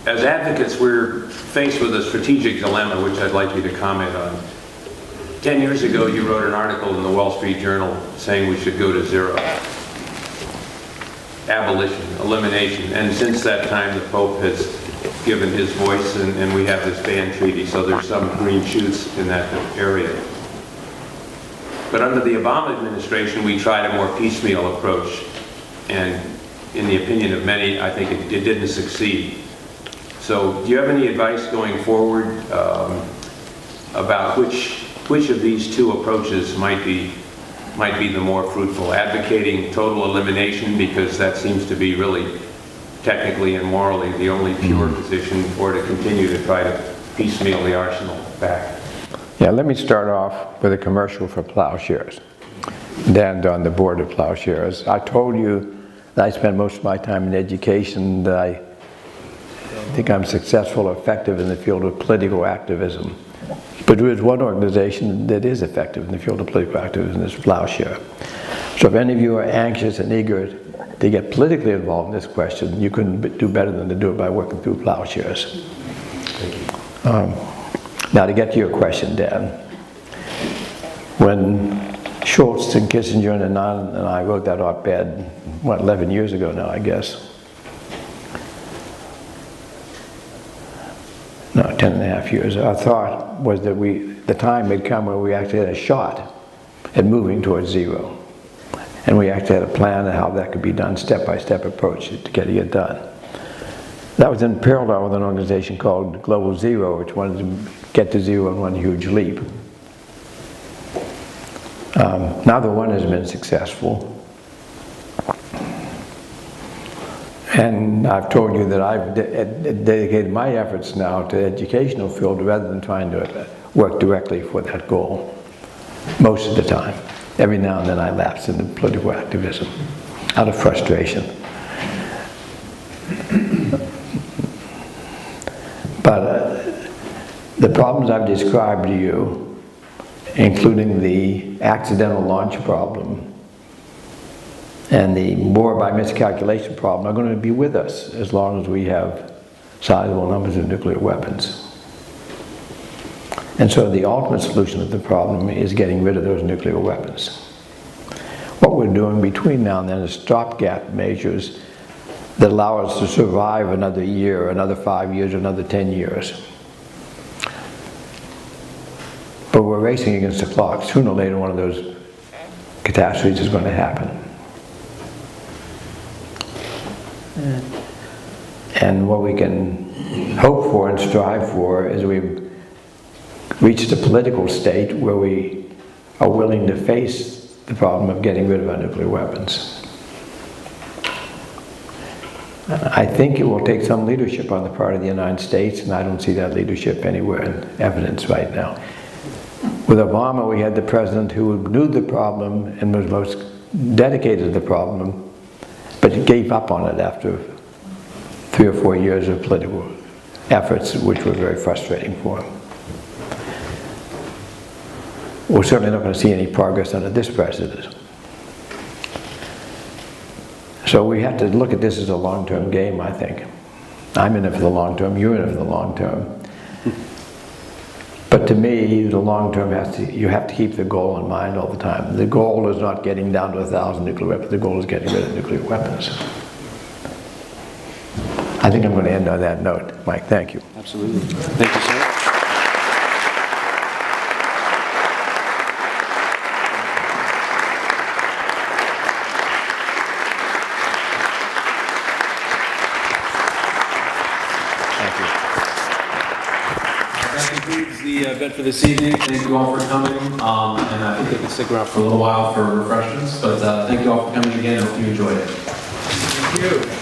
As advocates, we're faced with a strategic dilemma, which I'd like you to comment on. 10 years ago, you wrote an article in the Wall Street Journal saying we should go to zero. Abolition, elimination, and since that time the Pope has given his voice and we have this ban treaty, so there's some green shoots in that area. But under the Obama administration we tried a more piecemeal approach, and in the opinion of many, I think it didn't succeed. So do you have any advice going forward about which of these two approaches might be the more fruitful? Advocating total elimination because that seems to be really technically and morally the only pure position, or to continue to try to piecemeal the arsenal back?
Yeah, let me start off with a commercial for Plowshares. Dan on the board of Plowshares. I told you that I spend most of my time in education, that I think I'm successful or effective in the field of political activism. But there is one organization that is effective in the field of political activism, is Plowshare. So if any of you are anxious and eager to get politically involved in this question, you couldn't do better than to do it by working through Plowshares. Now to get to your question, Dan. When Schultz and Kissinger and Anand and I wrote that op-ed, 11 years ago now, I guess. No, 10 and a half years. Our thought was that the time had come where we actually had a shot at moving towards zero. And we actually had a plan of how that could be done, step-by-step approach to getting it done. That was in parallel with an organization called Global Zero, which wanted to get to zero in one huge leap. Neither one has been successful. And I've told you that I've dedicated my efforts now to the educational field rather than trying to work directly for that goal, most of the time. Every now and then I lapse into political activism out of frustration. But the problems I've described to you including the accidental launch problem and the war by miscalculation problem, are going to be with us as long as we have sizable numbers of nuclear weapons. And so the ultimate solution of the problem is getting rid of those nuclear weapons. What we're doing between now and then is stopgap measures that allow us to survive another year, another 5 years, another 10 years. But we're racing against the clock. Sooner or later, one of those catastrophes is going to happen. And what we can hope for and strive for is we've reached a political state where we are willing to face the problem of getting rid of our nuclear weapons. I think it will take some leadership on the part of the United States, and I don't see that leadership anywhere in evidence right now. With Obama, we had the president who knew the problem and was most dedicated to the problem, but he gave up on it after 3 or 4 years of political efforts, which were very frustrating for him. We're certainly not going to see any progress under this president. So we have to look at this as a long-term game, I think. I'm in it for the long term, you're in it for the long term. But to me, the long term you have to keep the goal in mind all the time. The goal is not getting down to 1,000 nuclear weapons, the goal is getting rid of nuclear weapons. I think I'm going to end on that note. Mike, thank you.
Absolutely. Thank you, sir.
That concludes the event for this evening. Thank you all for coming. And I think they can stick around for a little while for refreshments. But thank you all for coming again. I hope you enjoyed it.
Thank you.